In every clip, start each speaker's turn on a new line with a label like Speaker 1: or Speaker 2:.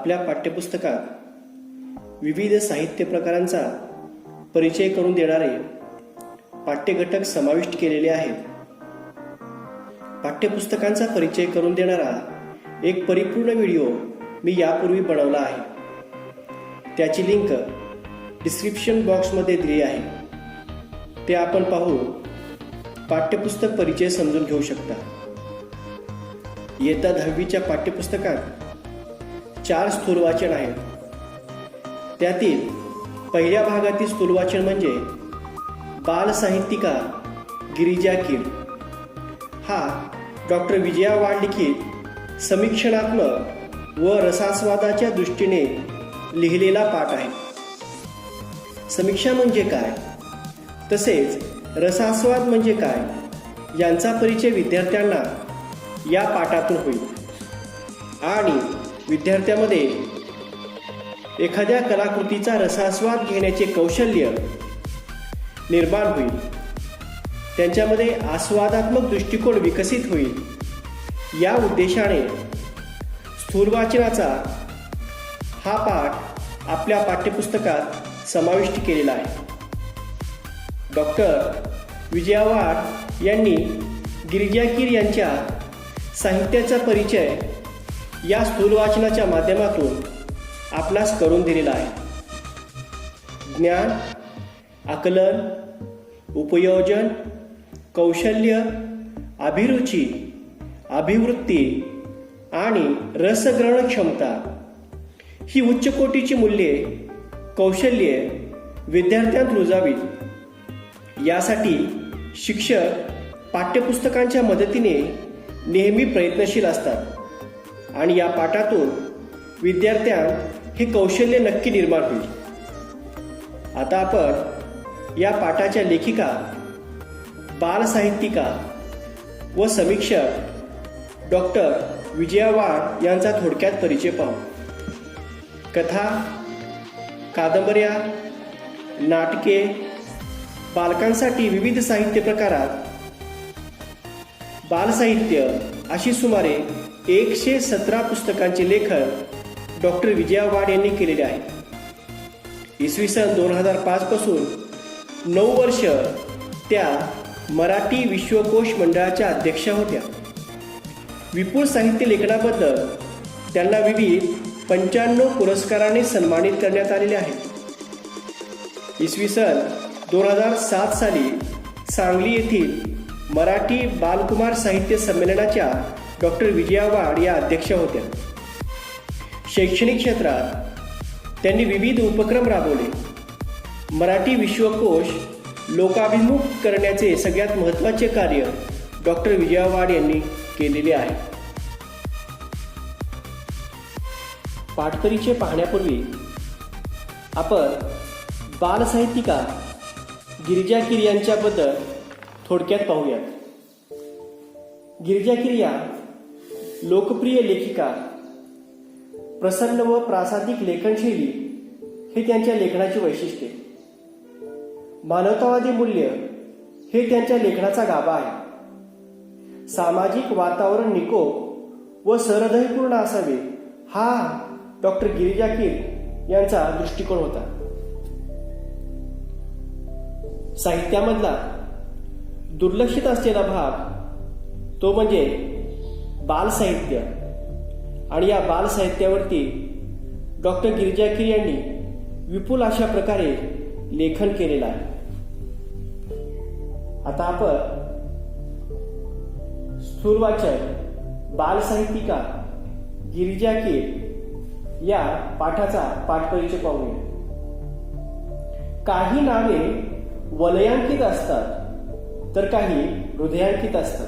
Speaker 1: आपल्या पाठ्यपुस्तकात विविध साहित्य प्रकारांचा परिचय करून देणारे पाठ्यघटक समाविष्ट केलेले आहेत. पाठ्यपुस्तकांचा परिचय करून देणारा एक परिपूर्ण व्हिडिओ मी यापूर्वी बनवला आहे. त्याची लिंक डिस्क्रिप्शन बॉक्समध्ये दिली आहे. ते आपण पाहून पाठ्यपुस्तक परिचय समजून घेऊ शकता. इयत्ता 10वीच्या पाठ्यपुस्तकात 4 स्थूलवाचन आहेत. त्यातील पहिल्या भागातील स्थूलवाचन म्हणजे बालसाहित्यिका गिरिजा कीर. हा डॉक्टर विजया वाड लिखित समीक्षणात्मक व रसास्वादाच्या दृष्टीने लिहिलेला पाठ आहे. समीक्षा म्हणजे काय, तसेच रसास्वाद म्हणजे काय यांचा परिचय विद्यार्थ्यांना या पाठातून होईल आणि विद्यार्थ्यामध्ये एखाद्या कलाकृतीचा रसास्वाद घेण्याचे कौशल्य निर्माण होईल. त्यांच्यामध्ये आस्वादात्मक दृष्टिकोन विकसित होईल. या उद्देशाने स्थूलवाचनाचा हा पाठ आपल्या पाठ्यपुस्तकात समाविष्ट केलेला आहे. डॉक्टर विजया वाड यांनी गिरिजा कीर यांच्या साहित्याचा परिचय या स्थूलवाचनाच्या माध्यमातून आपणास करून दिलेला आहे. ज्ञान, आकलन, उपयोजन, कौशल्य, अभिरुची, अभिवृत्ती आणि रसग्रहण क्षमता ही उच्च कोटीची मूल्ये, कौशल्ये विद्यार्थ्यांत रुजावीत यासाठी शिक्षक पाठ्यपुस्तकांच्या मदतीने नेहमी प्रयत्नशील असतात आणि या पाठातून विद्यार्थ्यांत हे कौशल्य नक्की निर्माण होईल. आता आपण या पाठाच्या लेखिका, बालसाहित्यिका व समीक्षक डॉक्टर विजया वाड यांचा थोडक्यात परिचय पाहू. कथा, कादंबऱ्या, नाटके, बालकांसाठी विविध साहित्य प्रकारात बालसाहित्य अशी सुमारे 117 पुस्तकांचे लेखन डॉक्टर विजया वाड यांनी केलेले आहे. इसवी सन 2005 पासून 9 वर्ष त्या मराठी विश्वकोश मंडळाच्या अध्यक्षा होत्या. विपुल साहित्य लेखनाबद्दल त्यांना विविध 95 पुरस्काराने सन्मानित करण्यात आलेले आहे. इसवी सन 2007 साली सांगली येथील मराठी बालकुमार साहित्य संमेलनाच्या डॉक्टर विजया वाड या अध्यक्षा होत्या. शैक्षणिक क्षेत्रात त्यांनी विविध उपक्रम राबवले. मराठी विश्वकोश लोकाभिमुख करण्याचे सगळ्यात महत्त्वाचे कार्य डॉक्टर विजया वाड यांनी केलेले आहे. पाठपरिचय पाहण्यापूर्वी आपण बालसाहित्यिका गिरिजा कीर यांच्याबद्दल थोडक्यात पाहूयात. गिरिजा कीर या लोकप्रिय लेखिका, प्रसन्न व प्रासादिक लेखनशैली हे त्यांच्या लेखनाचे वैशिष्ट्य. मानवतावादी मूल्य हे त्यांच्या लेखनाचा गाभा आहे. सामाजिक वातावरण निकोप व सहृदयपूर्ण असावे हा डॉक्टर गिरिजा कीर यांचा दृष्टिकोन होता. साहित्यामधला दुर्लक्षित असलेला भाग तो म्हणजे बालसाहित्य आणि या बालसाहित्यावरती डॉक्टर गिरिजा कीर यांनी विपुल अशा प्रकारे लेखन केलेलं आहे. आता आपण स्थूलवाचन बालसाहित्यिका गिरिजा कीर या पाठाचा पाठपरिचय पाहूया. काही नावे वलयांकित असतात तर काही हृदयांकित असतात.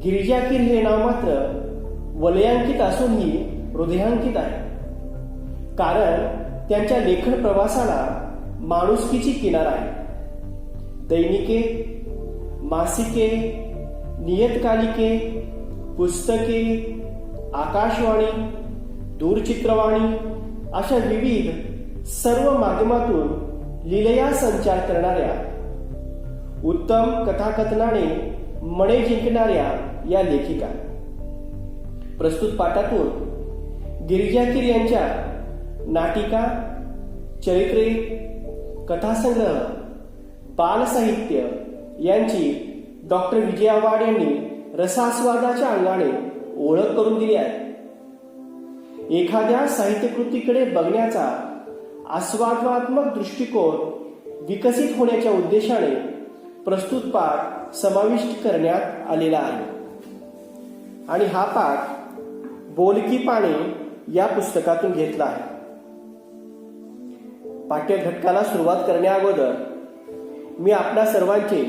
Speaker 1: गिरिजा कीर हे नाव मात्र वलयांकित असूनही हृदयांकित आहे. कारण त्यांच्या लेखन प्रवासाला माणुसकीची किनार आहे. दैनिके, मासिके, नियतकालिके, पुस्तके, आकाशवाणी, दूरचित्रवाणी अशा विविध सर्व माध्यमातून लीलया संचार करणाऱ्या, उत्तम कथाकथनाने मने जिंकणाऱ्या या लेखिका. प्रस्तुत पाठातून गिरिजा कीर यांच्या नाटिका, चरित्रे, कथासंग्रह, बालसाहित्य यांची डॉक्टर विजया वाड यांनी रसास्वादाच्या अंगाने ओळख करून दिली आहे. एखाद्या साहित्यकृतीकडे बघण्याचा आस्वादात्मक दृष्टिकोन विकसित होण्याच्या उद्देशाने प्रस्तुत पाठ समाविष्ट करण्यात आलेला आहे. आणि हा पाठ बोलकी पाने या पुस्तकातून घेतला आहे. पाठ्यघटकाला सुरुवात करण्या अगोदर मी आपल्या सर्वांचे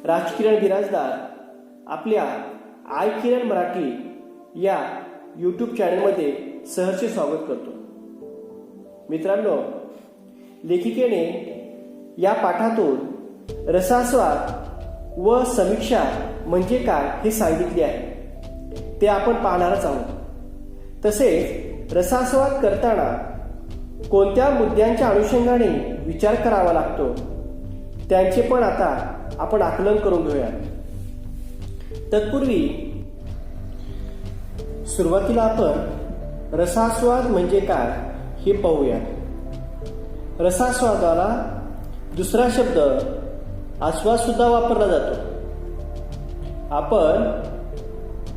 Speaker 1: राजकिरण बिराजदार आपल्या आय किरण मराठी या यूट्यूब चॅनलमध्ये सहर्ष स्वागत करतो. मित्रांनो, लेखिकेने या पाठातून रसास्वाद व समीक्षा म्हणजे काय हे सांगितले आहे. ते आपण पाहणारच आहोत. तसेच रसास्वाद करताना कोणत्या मुद्द्यांच्या अनुषंगाने विचार करावा लागतो त्यांचे पण आता आपण आकलन करून घेऊया. तत्पूर्वी सुरुवातीला आपण रसास्वाद म्हणजे काय हे पाहूया. रसास्वादाला दुसरा शब्द आस्वाद सुद्धा वापरला जातो. आपण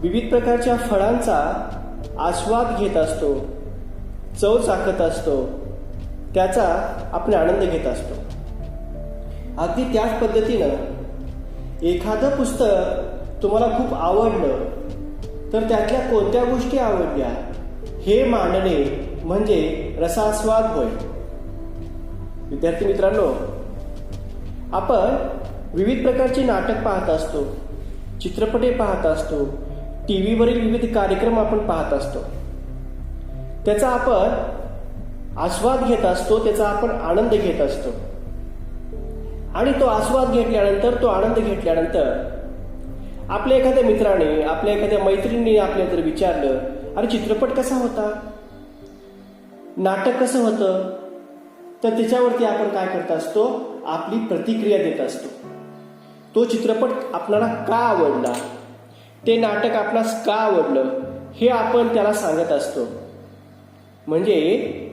Speaker 1: विविध प्रकारच्या फळांचा आस्वाद घेत असतो, चव चाखत असतो, त्याचा आपण आनंद घेत असतो. अगदी त्याच पद्धतीनं एखादं पुस्तक तुम्हाला खूप आवडलं तर त्यातल्या कोणत्या गोष्टी आवडल्या हे मांडणे म्हणजे रसास्वाद होय. विद्यार्थी मित्रांनो, आपण विविध प्रकारचे नाटक पाहत असतो, चित्रपटे पाहत असतो, टीव्हीवरील विविध कार्यक्रम आपण पाहत असतो. त्याचा आपण आस्वाद घेत असतो, त्याचा आपण आनंद घेत असतो. आणि तो आस्वाद घेतल्यानंतर, तो आनंद घेतल्यानंतर आपल्या एखाद्या मित्राने, आपल्या एखाद्या मैत्रिणीने आपल्याला जर विचारलं, अरे चित्रपट कसा होता, नाटक कसं होतं, तर त्याच्यावरती आपण काय करत असतो, आपली प्रतिक्रिया देत असतो. तो चित्रपट आपल्याला का आवडला, ते नाटक आपणास का आवडलं हे आपण त्याला सांगत असतो. म्हणजे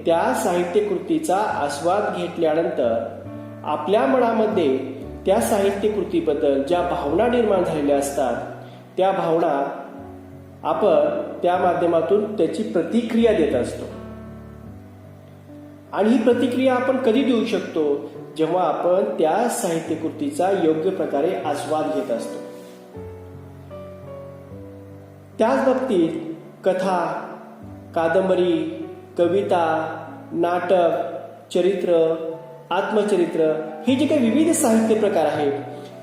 Speaker 1: त्या साहित्यकृतीचा आस्वाद घेतल्यानंतर आपल्या मनामध्ये त्या साहित्यकृतीबद्दल ज्या भावना निर्माण झालेल्या असतात त्या भावना आपण त्या माध्यमातून त्याची प्रतिक्रिया देत असतो. आणि ही प्रतिक्रिया आपण कधी देऊ शकतो, जेव्हा आपण त्या साहित्यकृतीचा योग्य प्रकारे आस्वाद घेत असतो. त्याच बाबतीत कथा, कादंबरी, कविता, नाटक, चरित्र, आत्मचरित्र हे जे काही विविध साहित्य प्रकार आहेत,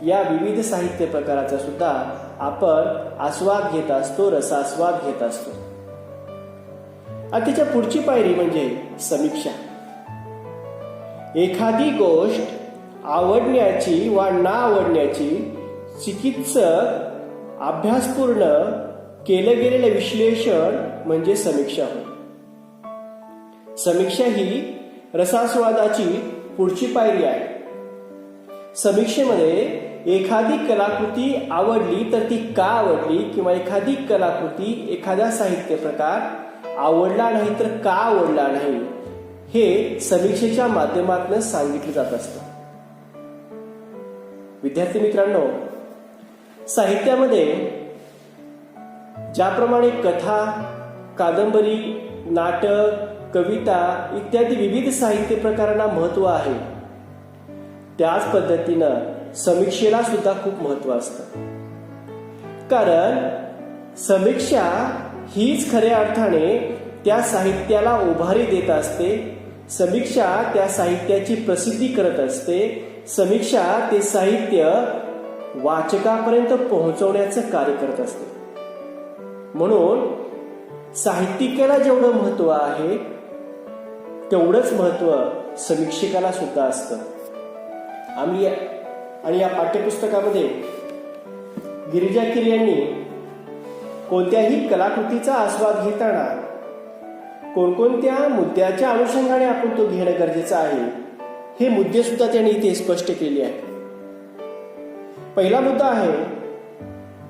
Speaker 1: या विविध साहित्य प्रकाराचा सुद्धा आपण आस्वाद घेत असतो, रसास्वाद घेत असतो. आणि त्याच्या पुढची पायरी म्हणजे समीक्षा. एखादी गोष्ट आवडण्याची वा ना आवडण्याची चिकित्सक अभ्यासपूर्ण केलं गेलेलं विश्लेषण म्हणजे समीक्षा होय. समीक्षा ही रसास्वादाची पुढची पायरी आहे. समीक्षेमध्ये एखादी कलाकृती आवडली तर ती का आवडली, किंवा एखादी कलाकृती, एखादा साहित्य प्रकार आवडला नाही तर का आवडला नाही, हे समीक्षेच्या माध्यमातून सांगितलं जात असतं. विद्यार्थी मित्रांनो, साहित्यामध्ये ज्याप्रमाणे कथा, कादंबरी, नाटक, कविता इत्यादी विविध साहित्य प्रकारांना महत्व आहे, त्याच पद्धतीनं समीक्षेला सुद्धा खूप महत्व असतं. कारण समीक्षा हीच खऱ्या अर्थाने त्या साहित्याला उभारी देत असते. समीक्षा त्या साहित्याची प्रसिद्धी करत असते. समीक्षा ते साहित्य वाचकापर्यंत पोहोचवण्याचं कार्य करत असते. म्हणून साहित्यिकाला जेवढं महत्व आहे तेवढंच महत्व समीक्षकाला सुद्धा असतं. आणि या पाठ्यपुस्तकामध्ये गिरिजा कीर यांनी कोणत्याही कलाकृतीचा आस्वाद घेताना कोणकोणत्या मुद्द्याच्या अनुषंगाने आपण तो घेणं गरजेचं आहे हे मुद्दे सुद्धा त्यांनी इथे स्पष्ट केले आहेत. पहिला मुद्दा आहे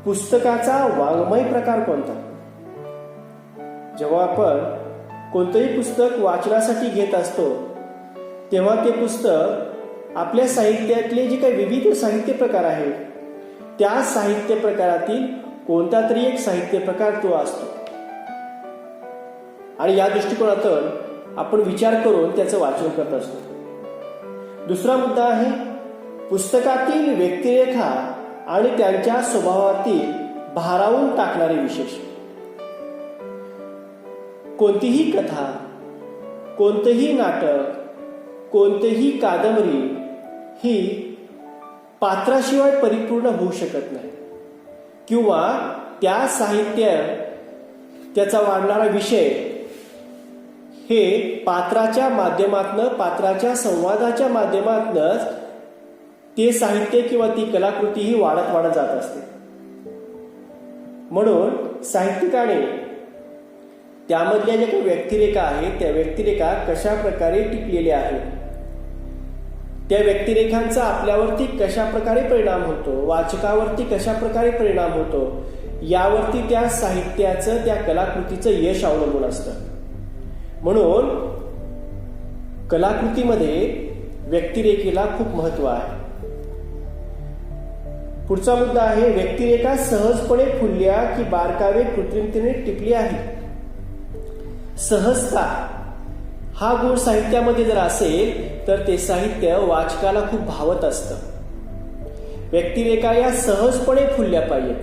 Speaker 1: पुस्तकाचा वाङ्मय प्रकार कोणता. जेव्हा आपण कोणतंही पुस्तक वाचनासाठी घेत असतो तेव्हा ते पुस्तक आपल्या साहित्यातले जे काही विविध साहित्य प्रकार आहेत त्या साहित्य प्रकारातील कोणता तरी एक साहित्य प्रकार तो असतो आणि या दृष्टिकोनातून आपण विचार करून त्याचं वाचन करत असतो. दुसरा मुद्दा आहे पुस्तकातील व्यक्तिरेखा आणि त्यांच्या स्वभावातील भारावून टाकणारे विशेष. कोणतीही कथा, कोणतेही नाटक, कोणतीही कादंबरी ही पात्राशिवाय परिपूर्ण होऊ शकत नाही किंवा त्या साहित्य त्याचा वाढणारा विषय हे पात्राच्या माध्यमातनं, पात्राच्या संवादाच्या माध्यमातनंच ते साहित्य किंवा ती कलाकृती ही वाढत वाढत जात असते. म्हणून साहित्यिकाने त्यामधल्या ज्या काही व्यक्तिरेखा आहेत त्या व्यक्तिरेखा कशा प्रकारे टिकलेल्या आहेत, त्या व्यक्तिरेखांचा आपल्यावरती कशा प्रकारे परिणाम होतो, वाचकावरती कशा प्रकारे परिणाम होतो, यावरती त्या साहित्याचं, त्या कलाकृतीचं यश अवलंबून असतं. म्हणून कलाकृतीमध्ये व्यक्तिरेखेला खूप महत्व आहे. पुढचा मुद्दा आहे व्यक्तिरेखा सहजपणे खुलल्या की बारकावे कृत्रिमतेने टिकली आहे. सहजता हा गुण साहित्यामध्ये जर असेल तर ते साहित्य वाचकाला खूप भावत असतं. व्यक्तिरेखा या सहजपणे खुलल्या पाहिजेत.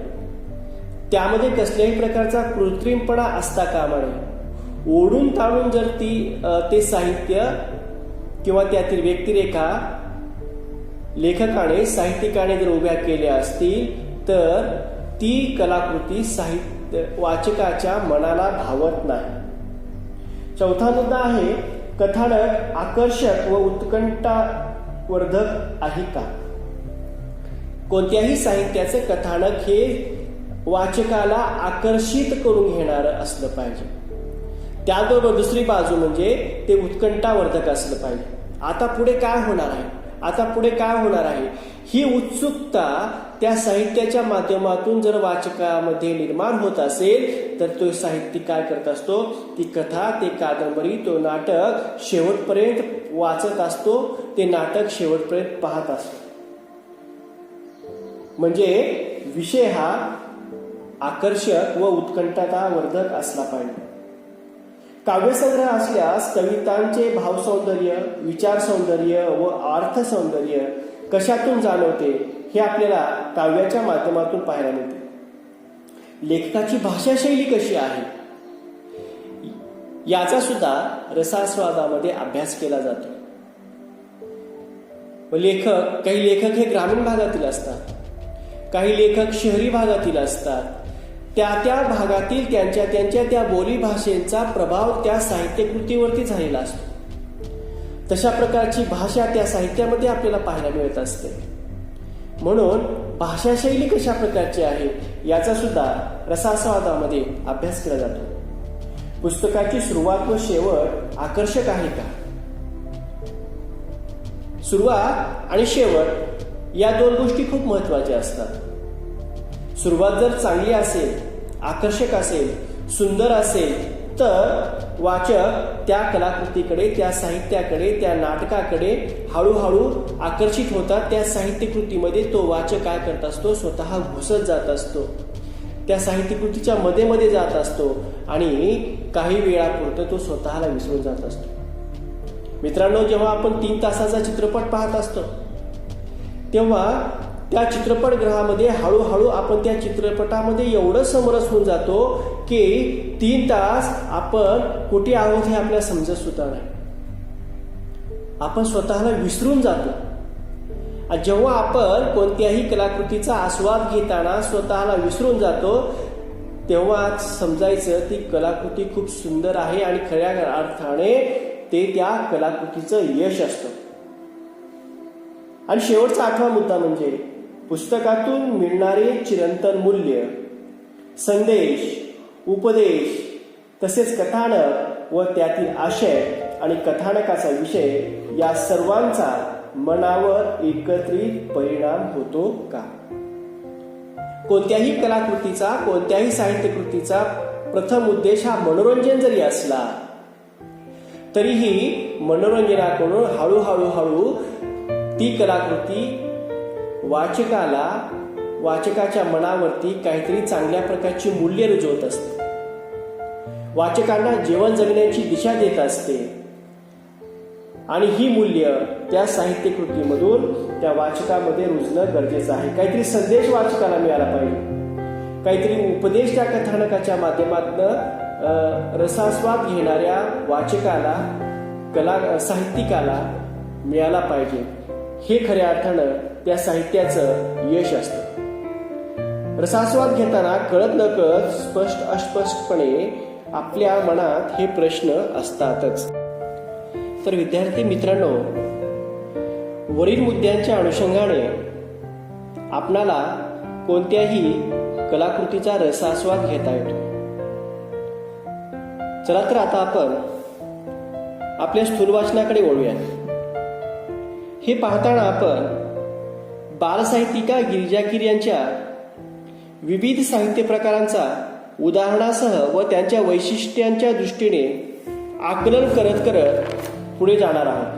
Speaker 1: त्यामध्ये कसल्याही प्रकारचा कृत्रिमपणा असता कामा नये. ओढून ताणून जर ते साहित्य किंवा त्यातील व्यक्तिरेखा लेखकाने, साहित्यिकाने जर उभ्या केल्या असतील तर ती कलाकृती साहित्य वाचकाच्या मनाला भावत नाही. चौथा मुद्दा आहे कथानक आकर्षक व उत्कंठावर्धक आहे का. कोणत्याही साहित्याचं कथानक हे वाचकाला आकर्षित करून घेणारं असलं पाहिजे. त्याबरोबर दुसरी बाजू म्हणजे ते उत्कंठावर्धक असलं पाहिजे. आता पुढे काय होणार आहे, आता पुढे काय होणार आहे, ही उत्सुकता त्या साहित्याच्या माध्यमातून जर वाचकामध्ये निर्माण होत असेल तर तो साहित्यिक काय करत असतो, ती कथा, ते कादंबरी, तो नाटक शेवटपर्यंत वाचत असतो, ते नाटक शेवटपर्यंत पाहत असतो. म्हणजे विषय हा आकर्षक व उत्कंठावर्धक असला पाहिजे. काव्यसंग्रह असल्यास कवितांचे भावसौंदर्य, विचार सौंदर्य व अर्थ सौंदर्य कशातून जाणवते हे आपल्याला काव्याच्या माध्यमातून पाहायला मिळते. लेखकाची भाषाशैली कशी आहे याचा सुद्धा रसास्वादामध्ये अभ्यास केला जातो. काही लेखक हे ग्रामीण भागातील असतात, काही लेखक शहरी भागातील असतात. त्या भागातील त्यांच्या त्या बोली भाषेचा प्रभाव त्या साहित्यकृतीवरती झालेला असतो. तशा प्रकारची भाषा त्या साहित्यामध्ये आपल्याला पाहायला मिळत असते. म्हणून भाषाशैली कशा प्रकारची आहे याचा सुद्धा रसास्वादामध्ये अभ्यास केला जातो. पुस्तकाची सुरुवात व शेवट आकर्षक आहे का. सुरुवात आणि शेवट या दोन गोष्टी खूप महत्वाच्या असतात. सुरुवात जर चांगली असेल, आकर्षक असेल, सुंदर असेल तर वाचक त्या कलाकृतीकडे, त्या साहित्याकडे, त्या नाटकाकडे हळूहळू आकर्षित होतात. त्या साहित्यकृतीमध्ये तो वाचक काय करत असतो, स्वतः घुसत जात असतो. त्या साहित्यकृतीच्या मध्ये जात असतो आणि काही वेळापुरतं तो स्वतःला विसरून जात असतो. मित्रांनो, जेव्हा आपण 3 तासाचा चित्रपट पाहत असतो तेव्हा त्या चित्रपटगृहामध्ये हळूहळू आपण त्या चित्रपटामध्ये एवढं समरस होऊन जातो की 3 तास आपण कुठे आहोत हे आपल्याला समजत सुद्धा नाही. आपण स्वतःला विसरून जातो. आणि जेव्हा आपण कोणत्याही कलाकृतीचा आस्वाद घेताना स्वतःला विसरून जातो तेव्हा समजायचं ती कलाकृती खूप सुंदर आहे आणि खऱ्या अर्थाने ते त्या कलाकृतीचं यश असतं. आणि शेवटचा 8वा मुद्दा म्हणजे पुस्तकातून मिळणारे चिरंतन मूल्य, संदेश, उपदेश तसेच कथानक व त्यातील आशय आणि कथानकाचा विषय या सर्वांचा मनावर एकत्रित परिणाम होतो का. कोणत्याही कलाकृतीचा, कोणत्याही साहित्यकृतीचा प्रथम उद्देश हा मनोरंजन जरी असला तरीही मनोरंजनाकडून हळूहळू ती कलाकृती वाचकाच्या मनावरती काहीतरी चांगल्या प्रकारची मूल्य रुजवत असते, वाचकांना जीवन जगण्याची दिशा देत असते. आणि ही मूल्य त्या साहित्य कृतीमधून त्या वाचकामध्ये रुजणं गरजेचं आहे. काहीतरी संदेश वाचकाला मिळाला पाहिजे, काहीतरी उपदेश त्या कथानकाच्या माध्यमातून रसास्वाद घेणाऱ्या वाचकाला, साहित्यिकाला मिळाला पाहिजे. हे खऱ्या अर्थानं त्या साहित्याचं यश असतं. रसास्वाद घेताना कळत न कळत अस्पष्टपणे आपल्या मनात हे प्रश्न असतातच. तर विद्यार्थी मित्रांनो, वरील मुद्द्यांच्या अनुषंगाने आपणाला कोणत्याही कलाकृतीचा रसास्वाद घेता येतो. चला तर आता आपण आपल्या स्थूल वाचनाकडे वळूया. हे पाहताना आपण बालसाहित्यिका गिरिजा कीर यांच्या विविध साहित्य प्रकारांचा उदाहरणासह व त्यांच्या वैशिष्ट्यांच्या दृष्टीने आकलन करत करत पुढे जाणार आहोत.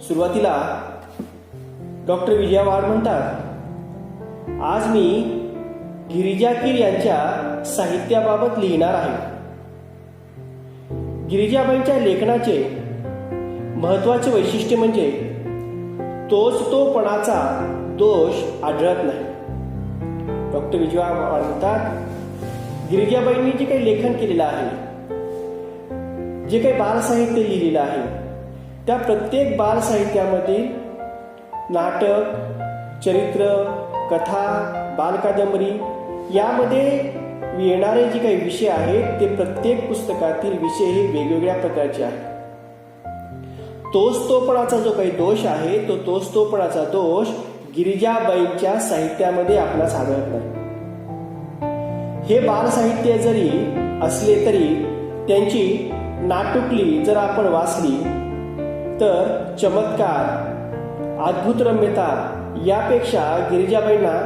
Speaker 1: सुरुवातीला डॉक्टर विजया वाड म्हणतात, आज मी गिरिजा कीर यांच्या साहित्याबाबत लिहिणार आहे. गिरिजाबाईंच्या लेखनाचे महत्वाचे वैशिष्ट्य म्हणजे तोचतोपणाचा दोष आढळत नाही. डॉक्टर विजया वाड म्हणतात, गिरिजाबाईंनी जे काही लेखन केलेलं आहे, जे काही बालसाहित्य लिहिलेलं आहे, त्या प्रत्येक बालसाहित्यामधील नाटक, चरित्र, कथा, बालकादंबरी यामध्ये येणारे जे काही विषय आहेत ते प्रत्येक पुस्तकातील विषय हे वेगवेगळ्या प्रकारचे आहेत. तोचतोपणाचा जो काही दोष आहे तो तोचतोपणाचा दोष गिरिजाबाईंच्या साहित्यामध्ये आपणास आढळत नाही. हे बालसाहित्य जरी असले तरी त्यांची नाटुकली जर आपण वाचली तर चमत्कार, अद्भुत रम्यता यापेक्षा गिरिजाबाईंना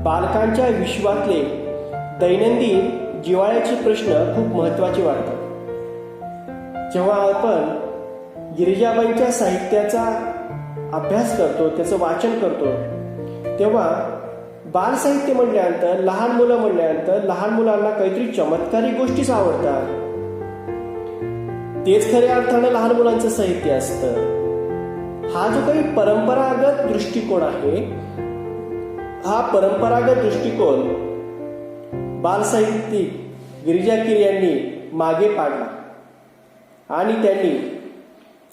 Speaker 1: बालकांच्या विश्वातले दैनंदिन जिव्हाळ्याचे प्रश्न खूप महत्वाचे वाटतात. जेव्हा आपण गिरिजाबाईंच्या साहित्याचा अभ्यास करतो, त्याचं वाचन करतो, तेव्हा बालसाहित्य म्हणल्यानंतर, लहान मुलं म्हणल्यानंतर लहान मुलांना काहीतरी चमत्कारी गोष्टीच आवडतात. तेच खऱ्या अर्थानं लहान मुलांचं साहित्य असतं. हा जो काही परंपरागत दृष्टिकोन आहे, हा परंपरागत दृष्टिकोन बालसाहित्यिक गिरिजा कीर यांनी मागे पाडला आणि त्यांनी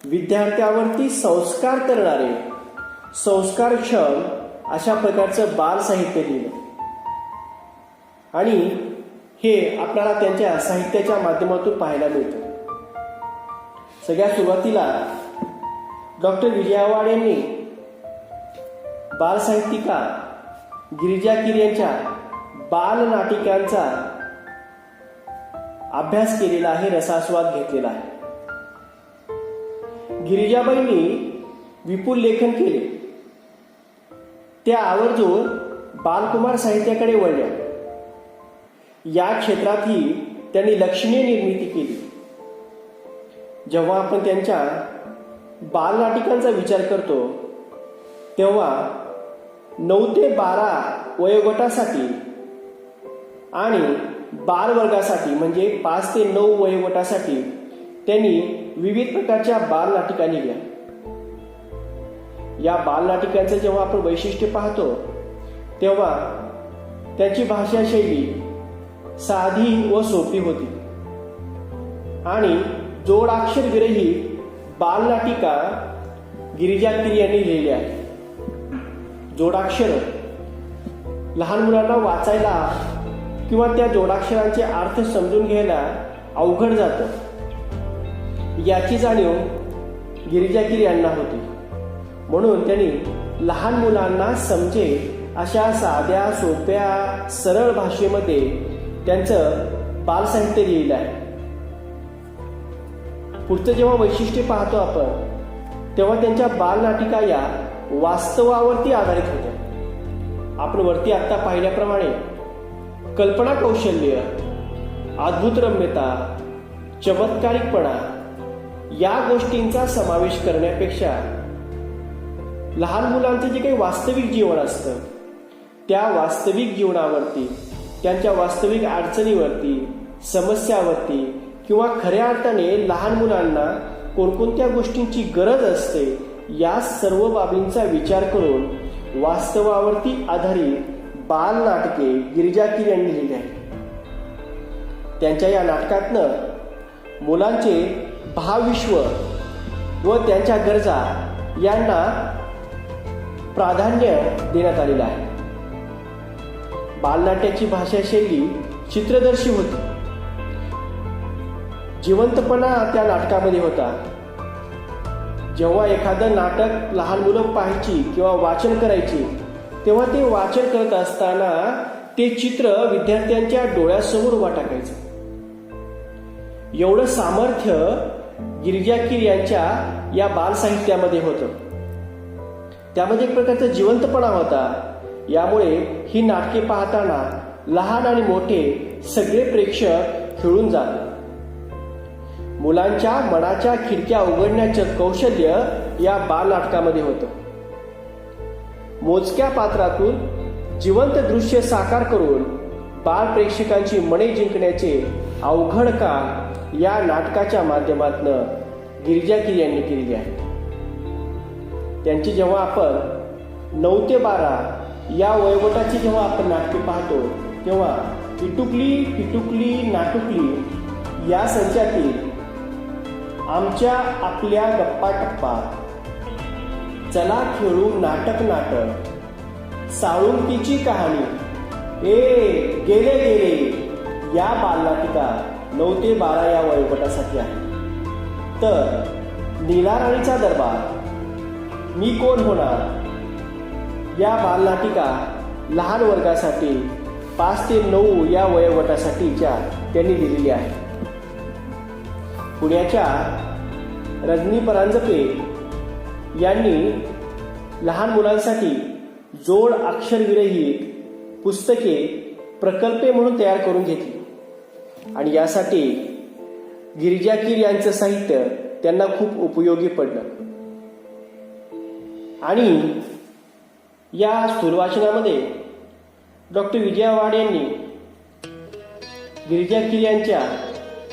Speaker 1: विद्यार्थ्यावरती संस्कार करणारे, संस्कारक्षम अशा प्रकारचं बालसाहित्य लिहिलं. आणि हे आपल्याला त्यांच्या साहित्याच्या माध्यमातून पाहायला मिळतं. सगळ्यात सुरुवातीला डॉक्टर विजया वाड यांनी बालसाहित्यिका गिरिजा कीर यांच्या बालनाटिकांचा अभ्यास केलेला आहे, रसास्वाद घेतलेला आहे. गिरिजाबाईंनी विपुल लेखन केले. त्या आवर्जून बालकुमार साहित्याकडे वळल्या. या क्षेत्रातही त्यांनी लक्षणीय निर्मिती केली. जेव्हा आपण त्यांच्या बालनाटिकांचा विचार करतो तेव्हा 9 ते 12 वयोगटासाठी आणि बालवर्गासाठी म्हणजे 5 ते 9 वयोगटासाठी त्यांनी विविध प्रकारच्या बालनाटिका लिहिल्या. या बालनाटिकांचं जेव्हा आपण वैशिष्ट्य पाहतो तेव्हा त्याची भाषाशैली साधी व सोपी होती आणि जोडाक्षर विरहित बालनाटिका गिरिजा कीर यांनी लिहिल्या. जोडाक्षर लहान मुलांना वाचायला किंवा त्या जोडाक्षरांचे अर्थ समजून घ्यायला अवघड जातं, याची जाणीव गिरिजा कीर यांना होती. म्हणून त्यांनी लहान मुलांना समजेल अशा साध्या सोप्या सरळ भाषेमध्ये त्यांचं बालसाहित्य लिहिलं आहे. पुढचं जेव्हा वैशिष्ट्य पाहतो आपण तेव्हा त्यांच्या बालनाटिका या वास्तवावरती आधारित होत्या. आपण वरती आता पाहिल्याप्रमाणे कल्पना कौशल्य, अद्भुत रम्यता, चमत्कारिकपणा या गोष्टींचा समावेश करण्यापेक्षा लहान मुलांचं जे काही वास्तविक जीवन असतं त्या वास्तविक जीवनावरती, त्यांच्या वास्तविक अडचणीवरती, समस्यावरती किंवा खऱ्या अर्थाने लहान मुलांना कोणकोणत्या गोष्टींची गरज असते या सर्व बाबींचा विचार करून वास्तवावरती आधारित बाल नाटके गिरिजा कीर यांनी लिहिली आहेत. त्यांच्या या नाटकातनं मुलांचे भावविश्व व त्यांच्या गरजा यांना प्राधान्य देण्यात आलेलं आहे. बालनाट्याची भाषाशैली चित्रदर्शी होती. जिवंतपणा त्या नाटकामध्ये होता. जेव्हा एखादं नाटक लहान मुलं पाहायची किंवा वाचन करायची तेव्हा ते वाचन करत असताना ते चित्र विद्यार्थ्यांच्या डोळ्यासमोर उभा टाकायचं. एवढं सामर्थ्य गिरिजा कीर यांच्या या बाल साहित्यामध्ये होतं. त्यामध्ये एक प्रकारचा जिवंतपणा होता. यामुळे ही नाटके पाहताना लहान आणि मोठे सगळे प्रेक्षक खिळून जात. मुलांच्या मनाच्या खिडक्या उघडण्याचं कौशल्य या बाल नाटकामध्ये होतं. मोजक्या पात्रातून जिवंत दृश्य साकार करून बाल प्रेक्षकांची मने जिंकण्याचे अवघड काम या नाटकाच्या माध्यमातून गिरिजा कीर यांनी केलेली आहे. त्यांची जेव्हा आपण 9 ते 12 या वयोगटाची जेव्हा आपण नाटके पाहतो तेव्हा पिटुकली पिटुकली नाटुकली या संचातील आमच्या आपल्या गप्पा टप्पा, चला खेळू नाटक नाटक, साळुंकीची कहाणी, गेले गेले या बालनाटिका 9 ते 12 या वयोगटासाठी आहे. तर नीला राणीचा दरबार, मी कोण होणार या बालनाटिका लहान वर्गासाठी 5 ते 9 या वयोगटासाठीच्या त्यांनी दिलेली आहे. पुण्याच्या रजनी परांजपे यांनी लहान मुलांसाठी जोड अक्षरविरहित पुस्तके प्रकल्पे म्हणून तयार करून घेतली आणि यासाठी गिरिजा कीर यांचं साहित्य त्यांना खूप उपयोगी पडलं. आणि या स्थूलवाचनामध्ये डॉक्टर विजया वाड यांनी गिरिजा कीर यांच्या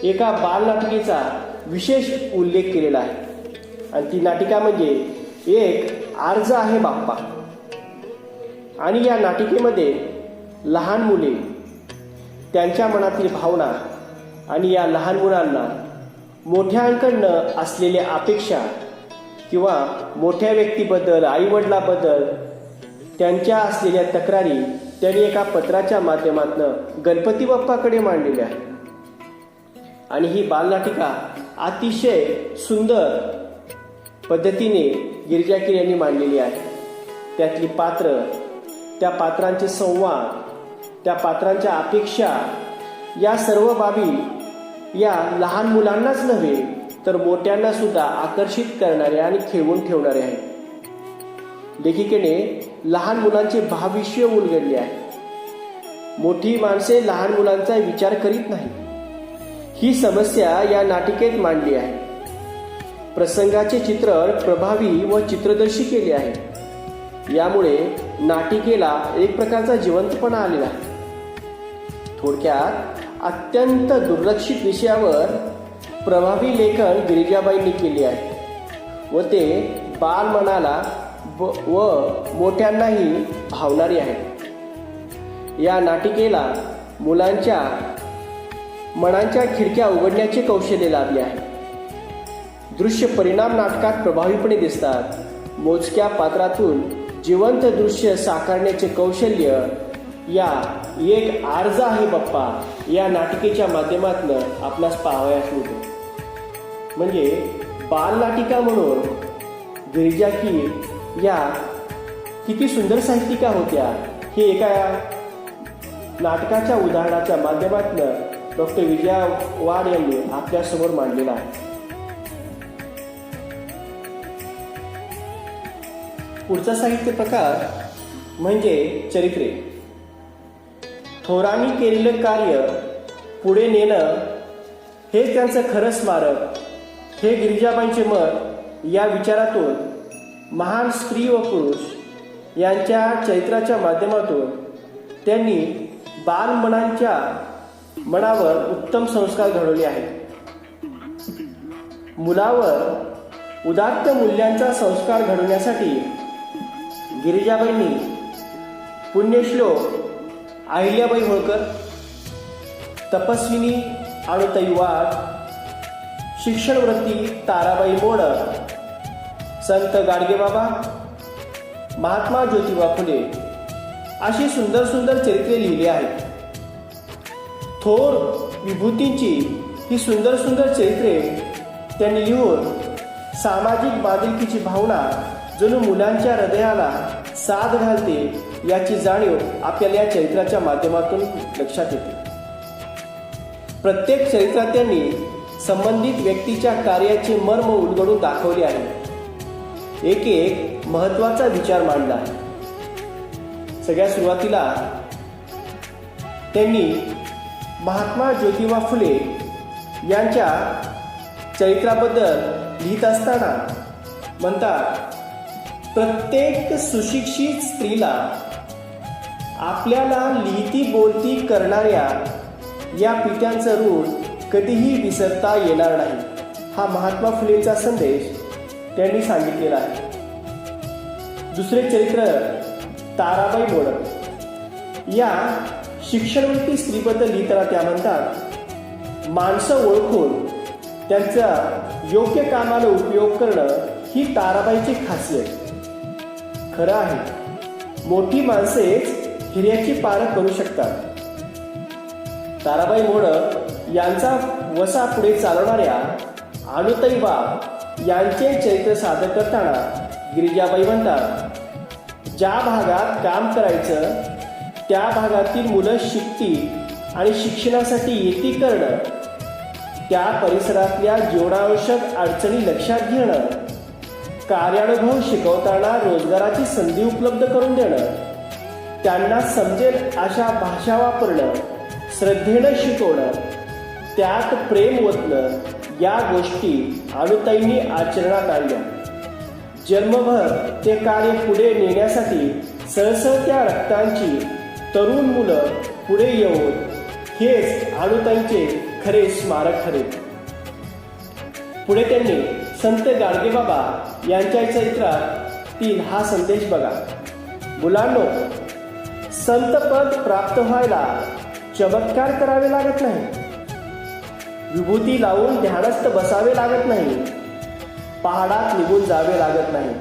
Speaker 1: एका बालनाटिकेचा विशेष उल्लेख केलेला आहे आणि ती नाटिका म्हणजे एक आर्ज आहे बाप्पा. आणि या नाटिकेमध्ये लहान मुले, त्यांच्या मनातील भावना आणि या लहान मुलांना मोठ्यांकडनं असलेल्या अपेक्षा किंवा मोठ्या व्यक्तीबद्दल, आईवडिलाबद्दल त्यांच्या असलेल्या तक्रारी त्यांनी एका पत्राच्या माध्यमातून गणपती बाप्पाकडे मांडलेल्या आहेत. आणि ही बालनाटिका अतिशय सुंदर पद्धतीने गिरिजा कीर यांनी मांडलेली आहे. त्यातली पात्र, त्या पात्रांचे संवाद, त्या पात्रांच्या अपेक्षा या सर्व बाबी या लहान मुलांनाच नव्हे तर मोठ्यांना सुद्धा आकर्षित करणारे आणि खेळवून ठेवणारे आहेत. लेखिकेने लहान मुलांचे भावविश्व उलगडले आहे. मोठी माणसे लहान मुलांचा विचार करीत नाही ही समस्या या नाटिकेत मांडली आहे. प्रसंगाचे चित्रण प्रभावी व चित्रदर्शी केले आहे. यामुळे नाटिकेला एक प्रकारचा जिवंतपणा आलेला आहे. थोडक्यात अत्यंत दुर्लक्षित विषयावर प्रभावी लेखन गिरिजाबाईंनी केले आहे व ते बाल मनाला व मोठ्यांनाही भावणारी आहे. या नाटिकेला मुलांच्या मनांच्या खिडक्या उघडण्याचे कौशल्य लाभले आहे. दृश्य परिणाम नाटकात प्रभावीपणे दिसतात. मोजक्या पात्रातून जिवंत दृश्य साकारण्याचे कौशल्य या एक आर्ज आहे बाप्पा या नाटिकेच्या माध्यमातून आपणास पाहावयास मिळते. म्हणजे बालनाटिका म्हणून गिरिजा कीर या किती सुंदर साहित्यिका होत्या हे एका नाटकाच्या उदाहरणाच्या माध्यमातून डॉक्टर विजया वाड यांनी आपल्यासमोर मांडलेला आहे. पुढचा साहित्य प्रकार म्हणजे चरित्रे. थोरांनी केलेलं कार्य पुढे नेणं हेच त्यांचं खरं स्मारक हे गिरिजाबाईंचे मत. या विचारातून महान स्त्री व पुरुष यांच्या चरित्राच्या माध्यमातून त्यांनी बालमनांच्या मनावर उत्तम संस्कार घडवले आहेत. मुलावर उदात्त मूल्यांचा संस्कार घडवण्यासाठी गिरिजाबाईंनी पुण्यश्लोक अहिल्याबाई होळकर, तपस्विनी अनुताई वाघ, शिक्षणवृत्ती ताराबाई मोडक, संत गाडगेबाबा, महात्मा ज्योतिबा फुले अशी सुंदर सुंदर चरित्रे लिहिली आहेत. थोर विभूतींची ही सुंदर सुंदर चरित्रे त्यांनी लिहून सामाजिक बांधिलकीची भावना जणू मुलांच्या हृदयाला साथ घालते याची जाणीव आपल्याला या चरित्राच्या माध्यमातून लक्षात येते. प्रत्येक चरित्रात त्यांनी संबंधित व्यक्तीच्या कार्याचे मर्म उलगडून दाखवले आहे. एक एक महत्वाचा विचार मांडला आहे. सगळ्यात सुरुवातीला त्यांनी महात्मा ज्योतिबा फुले यांच्या चरित्राबद्दल लिहित असताना म्हणतात, प्रत्येक सुशिक्षित स्त्रीला आपल्याला लिहिती बोलती करणाऱ्या या पित्यांचं ऋण कधीही विसरता येणार नाही. हा महात्मा फुलेंचा संदेश त्यांनी सांगितलेला आहे. दुसरे चरित्र ताराबाई मोडक. या शिक्षणवृत्ती स्त्रीबद्दल लिहिताना त्या म्हणतात, माणसं ओळखून त्यांचा योग्य कामाला उपयोग करणं ही ताराबाईची खासियत. खरं आहे, मोठी माणसेच हिऱ्याची पारख करू शकतात. ताराबाई मोडक यांचा वसा पुढे चालवणाऱ्या अनुताई वाघ यांचे चरित्र सादर करताना गिरिजाबाई म्हणतात, ज्या भागात काम करायचं त्या भागातील मुलं शिकतील आणि शिक्षणासाठी येती करणं, त्या परिसरातल्या जीवनावश्यक अडचणी लक्षात घेणं, कार्यानुभव शिकवताना रोजगाराची संधी उपलब्ध करून देणं, त्यांना समजेल अशा भाषा वापरणं, श्रद्धेनं शिकवणं, त्यात प्रेम ओतणं, या गोष्टी अनुताईंनी आचरणात आणल्या. जन्मभर ते कार्य पुढे नेण्यासाठी सळसळत्या रक्तांची तरुण मुलं पुढे येऊन हेच अनुताईंचे खरे स्मारक ठरेल. पुढे त्यांनी संत गाडगेबाबा यांच्या चरित्रातील हा संदेश बघा. मुलांनो, संतपद प्राप्त व्हायला चमत्कार करावे लागत नाही, विभूती लावून ध्यानस्थ बसावे लागत नाही, पहाडात निघून जावे लागत नाही.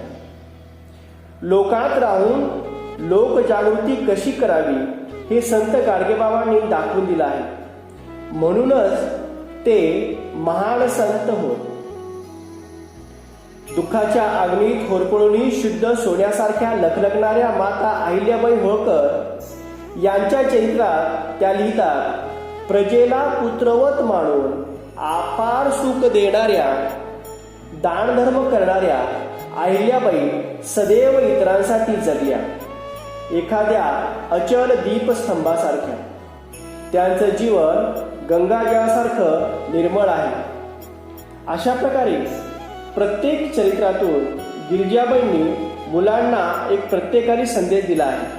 Speaker 1: लोकात राहून लोकजागृती कशी करावी हे संत गाडगेबाबांनी दाखवून दिलं आहे. म्हणूनच ते महान संत होत. दुःखाच्या अग्नीत होरपळून शुद्ध सोन्यासारख्या लखलखणाऱ्या माता अहिल्याबाई होळकर यांच्या चरित्रात त्या लिहितात, प्रजेला पुत्रवत मानून अपार सुख देणाऱ्या, दानधर्म करणाऱ्या अहिल्याबाई सदैव इतरांसाठी जगल्या, एखाद्या अचल दीपस्तंभासारख्या. त्यांचं जीवन गंगाजळासारखं निर्मळ आहे. अशा प्रकारे प्रत्येक चरित्रातून गिरिजाबाईंनी मुलांना एक प्रत्येकाने संदेश दिला आहे.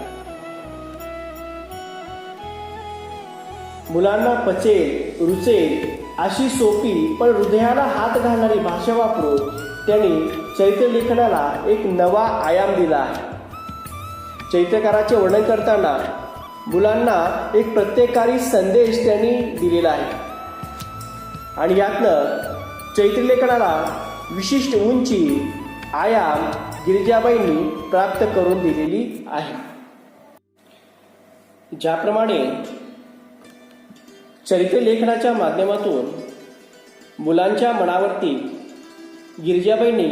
Speaker 1: मुलांना पचेल, रुचेल अशी सोपी पण हृदयाला हात घालणारी भाषा वापरून त्यांनी चरित्र लेखनाला एक नवा आयाम दिला आहे. चरित्रकाराचे वर्णन करताना मुलांना एक प्रत्येकारी संदेश त्यांनी दिलेला आहे आणि यातनं चरित्रलेखनाला विशिष्ट उंची, आयाम गिरिजाबाईंनी प्राप्त करून दिलेली आहे. ज्याप्रमाणे चरित्रलेखनाच्या माध्यमातून मुलांच्या मनावरती गिरिजाबाईंनी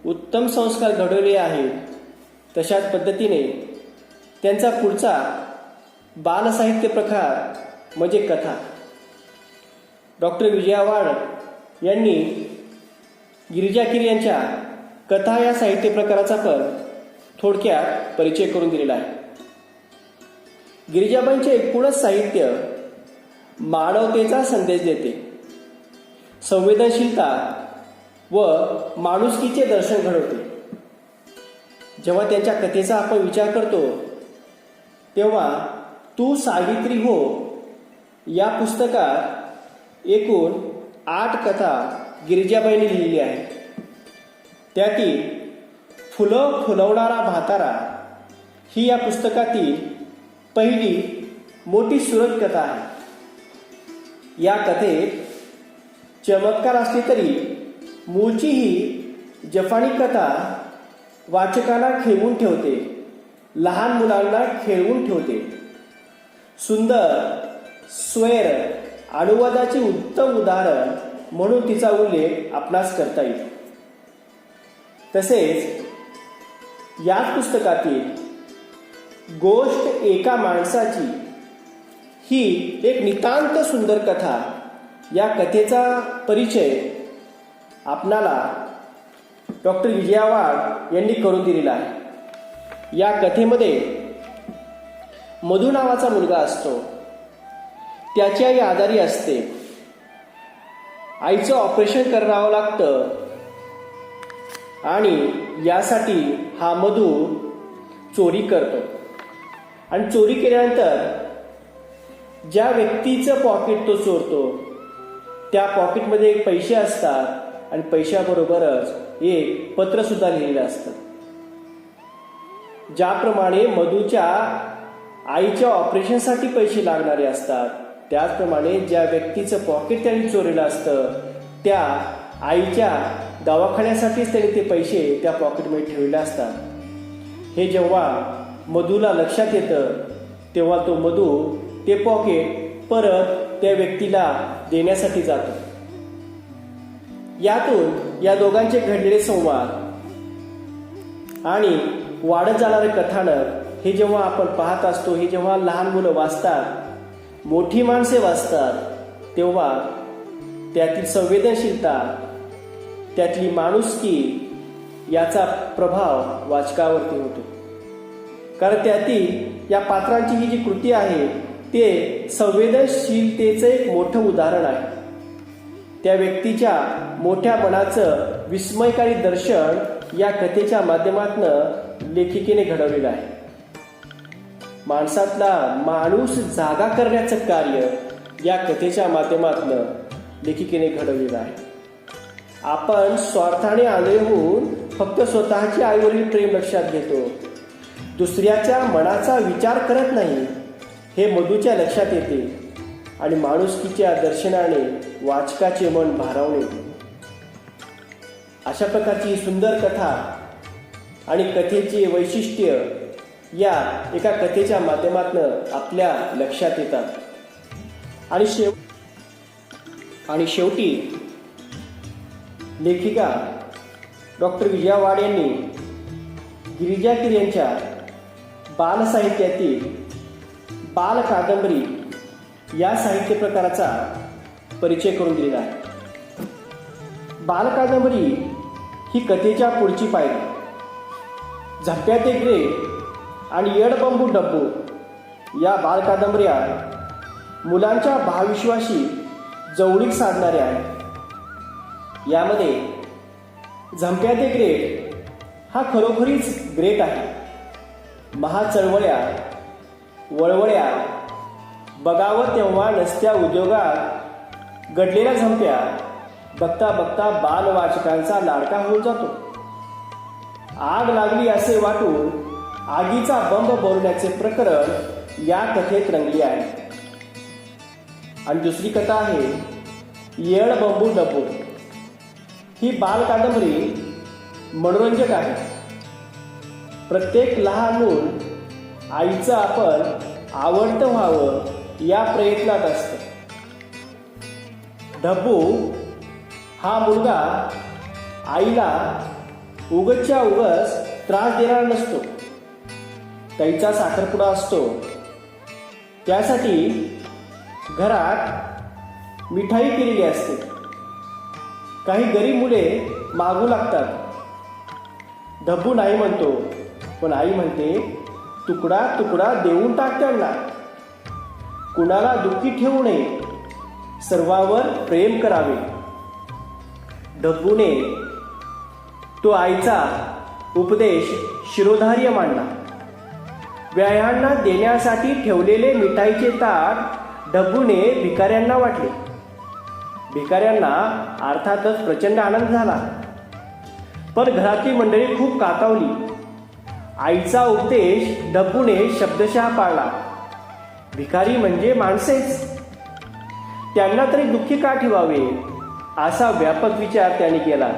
Speaker 1: उत्तम संस्कार घडवले आहेत, तशाच पद्धतीने त्यांचा पुढचा बालसाहित्य प्रकार म्हणजे कथा. डॉक्टर विजया वाड यांनी गिरिजाकिरी यांच्या कथा या साहित्य प्रकाराचा पण थोडक्यात परिचय करून दिलेला आहे. गिरिजाबाईंचे एकूणच साहित्य मानवतेचा संदेश देते. संवेदनशीलता, व माणुसकीचे दर्शन घडवते. जेव्हा त्यांच्या कथेचा आपण विचार करतो तेव्हा तू सावित्री हो या पुस्तकात एकूण 8 कथा गिरिजाबाईंनी लिहिली आहे. त्यातील फुलं फुलवणारा म्हातारा ही या पुस्तकातील पहिली मोठी सुरत कथा आहे. या कथेत चमत्कार असले तरी मूळची ही जफानी कथा वाचकाला खेळवून ठेवते, लहान मुलांना खेळवून ठेवते. सुंदर स्वैर अनुवादाचे उत्तम उदाहरण म्हणून तिचा उल्लेख आपणास करता येईल. तसेच याच पुस्तकातील गोष्ट एका माणसाची ही एक नितांत सुंदर कथा. या कथेचा परिचय आपणाला डॉक्टर विजया वाड यांनी करून दिलेला आहे. या कथेमध्ये मधू नावाचा मुलगा असतो. त्याची आई आजारी असते. आईचं ऑपरेशन करावं लागतं आणि यासाठी हा मधू चोरी करतो. आणि चोरी केल्यानंतर ज्या व्यक्तीचं पॉकेट तो चोरतो त्या पॉकेटमध्ये एक पैसे असतात आणि पैशाबरोबरच एक पत्र सुद्धा लिहिलेलं असतं. ज्याप्रमाणे मधूच्या आईच्या ऑपरेशनसाठी पैसे लागणारे असतात त्याचप्रमाणे ज्या व्यक्तीचं पॉकेट त्यांनी चोरलेलं असतं त्या आईच्या दवाखान्यासाठीच त्यांनी ते पैसे त्या पॉकेटमध्ये ठेवलेले असतात. हे जेव्हा मधूला लक्षात येतं तेव्हा तो मधू ते पॉकेट परत त्या व्यक्तीला देण्यासाठी जातो. यातून या दोघांचे घडलेले संवाद आणि वाढत जाणारे कथानक हे जेव्हा आपण पाहत असतो, हे जेव्हा लहान मुलं वाचतात, मोठी माणसे वाचतात, तेव्हा त्यातील संवेदनशीलता, त्यातली माणुसकी याचा प्रभाव वाचकावरती होतो. कारण त्यातील या पात्रांची ही जी कृती आहे ते संवेदनशीलतेचं एक मोठं उदाहरण आहे. त्या व्यक्तीच्या मोठ्या मनाचं विस्मयकारी दर्शन या कथेच्या माध्यमातून लेखिकेने घडवलेलं आहे. माणसातला माणूस जागा करण्याचं कार्य या कथेच्या माध्यमातून लेखिकेने घडवलेलं आहे. आपण स्वार्थाने आंधळे होऊन फक्त स्वतःची आईवरील प्रेम लक्षात घेतो, दुसऱ्याच्या मनाचा विचार करत नाही हे मधूच्या लक्षात येते आणि माणुसकीच्या दर्शनाने वाचकाचे मन भारावून येते. अशा प्रकारची ही सुंदर कथा आणि कथेचे वैशिष्ट्य या एका कथेच्या माध्यमातून आपल्या लक्षात येतात. आणि शेवटी लेखिका डॉक्टर विजया वाड यांनी गिरिजा किर यांच्या बालसाहित्यातील बाल कादंबरी या साहित्य प्रकाराचा परिचय करून दिलेला आहे. बाल कादंबरी ही कथेच्या पुढची पायरी. झप्प्या ते ग्रे आणि येडबंबू डब्बू या बाल कादंबऱ्या मुलांच्या भावविश्वाशी जवळीक साधणाऱ्या आहेत. यामध्ये झंप्या ते ग्रेट हा खरोखरीच ग्रेट आहे. महाचळवळ्या वळवळ्या बघावं तेव्हा नसत्या उद्योगात घडलेल्या झंप्या बघता बघता बालवाचकांचा लाडका होऊन जातो. आग लागली असे वाटून आगीचा बंब बोलण्याचे प्रकरण या कथेत रंगले आहे. आणि दुसरी कथा आहे येळ बंबू डब्बू. ही बाल कादंबरी मनोरंजक आहे. प्रत्येक लहान मूल आईचं आपण आवडतं व्हावं या प्रयत्नात असतं. डब्बू हा मुलगा आईला उगतच्या उगस त्रास देणार नसतो. त्याचा साखरपुडा असतो. त्यासाठी घरात मिठाई केलेली असते. काही गरीब मुले मागू लागतात. डब्बू नाही म्हणतो, पण आई म्हणते तुकडा तुकडा देऊन टाक त्यांना. कुणाला दुःखी ठेवू नये, सर्वांवर प्रेम करावे. ढब्बूने तो आईचा उपदेश शिरोधार्य मांडला. व्याह्यांना देण्यासाठी ठेवलेले मिठाईचे ताट ढब्बूने भिकाऱ्यांना वाटले. भिकाऱ्यांना अर्थातच प्रचंड आनंद झाला, पण घरातली मंडळी खूप कातावली. आईचा उपदेश ढब्बूने शब्दशः पाळला. भिकारी म्हणजे माणसेच, त्यांना तरी दुःखी का ठेवावे असा व्यापक विचार त्यांनी केला.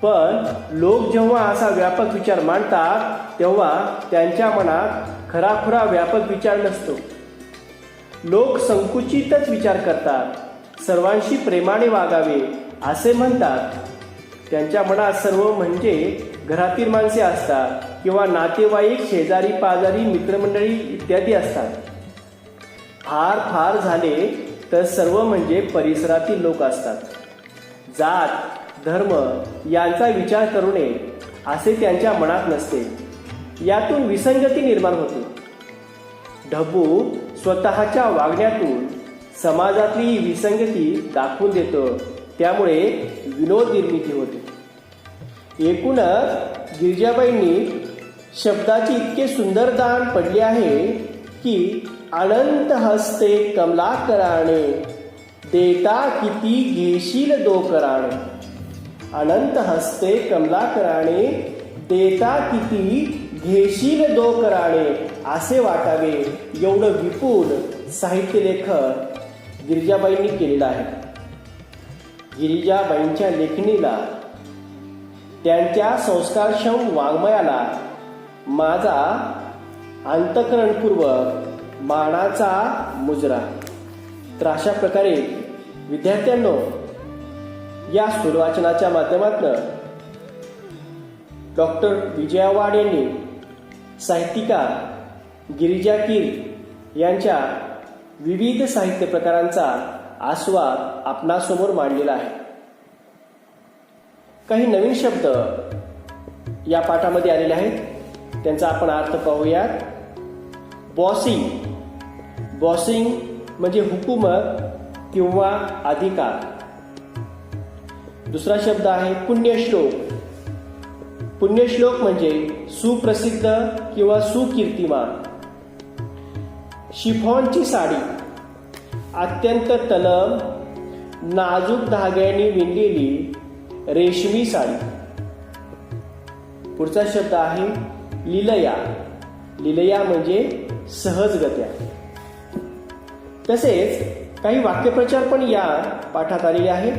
Speaker 1: पण लोक जेव्हा असा व्यापक विचार मांडतात तेव्हा त्यांच्या मनात खराखुरा व्यापक विचार नसतो. लोक संकुचितच विचार करतात. सर्वांशी प्रेमाने वागावे असे म्हणतात. त्यांच्या मनात सर्व म्हणजे घरातील माणसे असतात किंवा नातेवाईक, शेजारी पाजारी, मित्रमंडळी इत्यादी असतात. फार फार झाले तर सर्व म्हणजे परिसरातील लोक असतात. जात, धर्म यांचा विचार करू नये असे त्यांच्या मनात नसते. यातून विसंगती निर्माण होते. ढब्बू स्वतःच्या वागण्यातून समाजातली ही विसंगती दाखवून देतो. त्यामुळे विनोद निर्मिती होते. एकूणच गिरिजाबाईंनी शब्दाचे इतके सुंदर दान पडले आहे की अनंत हस्ते कमलाकराने, देता किती घेशील दोकराने. अनंत हस्ते कमलाकराने, देता किती घेशील दोकराने असे वाटावे एवढं विपुल साहित्य लेखन गिरिजाबाईंनी केलेलं आहे. गिरिजाबाईंच्या लेखणीला, त्यांच्या संस्कारक्षम वाङ्मयाला माझा अंतःकरणपूर्वक मानाचा मुजरा. तर अशा प्रकारे विद्यार्थ्यांनो, या स्थूलवाचनाच्या माध्यमातून डॉक्टर विजया वाड यांनी साहित्यिकार गिरिजा कीर यांच्या विविध साहित्य प्रकारांचा आस्वाद आपणासमोर मांडलेला आहे. काही नवीन शब्द या पाठामध्ये आलेले आहेत, त्यांचा आपण अर्थ पाहूयात. बॉसिंग. बॉसिंग म्हणजे हुकूमत किंवा अधिकार. दुसरा शब्द आहे पुण्यश्लोक. पुण्यश्लोक म्हणजे सुप्रसिद्ध किंवा सुकीर्तिमान. शिफॉनची साडी, अत्यंत तलम नाजूक धाग्यांनी विणलेली रेशमी साडी. पुढचा शब्द आहे लीलया. लीलया म्हणजे सहजगत्या. तसेच काही वाक्यप्रचार पण या पाठात आलेले आहेत.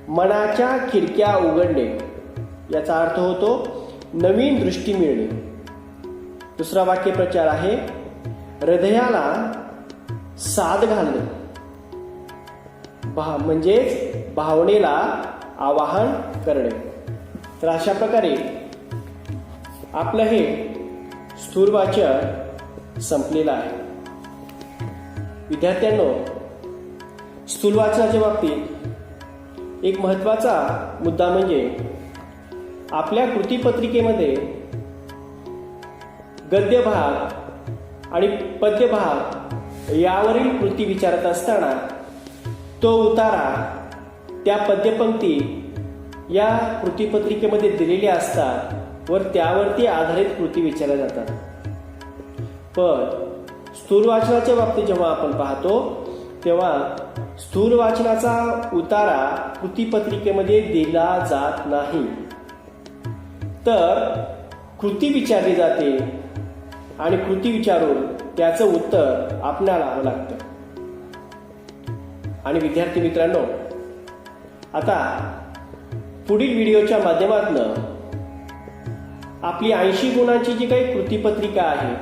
Speaker 1: मनाच्या खिडक्या उघडणे याचा अर्थ होतो नवीन दृष्टी मिळणे. दुसरा वाक्यप्रचार आहे हृदयाला साद घालणे, म्हणजेच भावनेला आवाहन करणे. तर अशा प्रकारे आपलं हे स्थूल वाचन संपलेलं आहे. विद्यार्थ्यांनो, स्थूल वाचनाच्या बाबतीत एक महत्त्वाचा मुद्दा म्हणजे आपल्या कृतीपत्रिकेमध्ये गद्यभाग आणि पद्यभाग यावरील कृती विचारत असताना तो उतारा, त्या पद्यपंक्ती या कृतीपत्रिकेमध्ये दिलेल्या असतात व त्यावरती आधारित कृती विचारल्या जातात. पण स्थूल वाचनाच्या बाबतीत जेव्हा आपण पाहतो तेव्हा स्थूल वाचनाचा उतारा कृतीपत्रिकेमध्ये दिला जात नाही, तर कृती विचारली जाते आणि कृती विचारून त्याचं उत्तर आपल्याला द्यावं लागतं. आणि विद्यार्थी मित्रांनो, आता पुढील व्हिडिओच्या माध्यमातून आपली 80 गुणांची जी काही कृतीपत्रिका आहे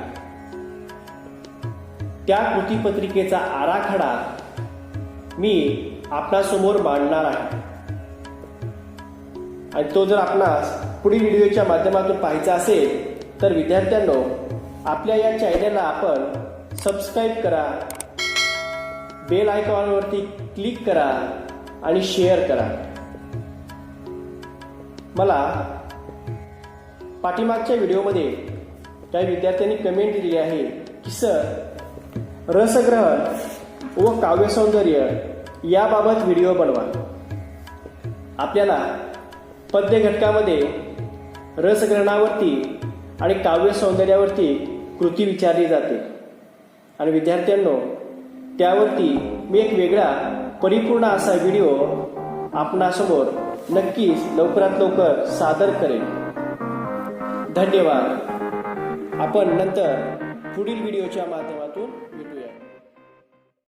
Speaker 1: त्या कृतीपत्रिकेचा आराखडा मी आपणासमोर मांडणार आहे. आणि तो जर आपणास पुढील व्हिडिओच्या माध्यमातून पाहायचा असेल तर विद्यार्थ्यांनो, आपल्या या चॅनलला आपण सबस्क्राईब करा, बेल आयकॉनवरती क्लिक करा आणि शेअर करा. मला पाठीमागच्या व्हिडिओमध्ये काही विद्यार्थ्यांनी कमेंट दिली आहे की सर, रसग्रहण व काव्यसौंदर्य याबाबत व्हिडिओ बनवा. आपल्याला पद्य घटकामध्ये रसग्रहणावरती आणि काव्य सौंदर्यावरती कृती विचारली जाते आणि विद्यार्थ्यांनो त्यावरती मी एक वेगळा परिपूर्ण असा व्हिडिओ आपणासमोर नक्कीच लवकरात लवकर सादर करेन. धन्यवाद. आपण नंतर पुढील व्हिडिओच्या माध्यमातून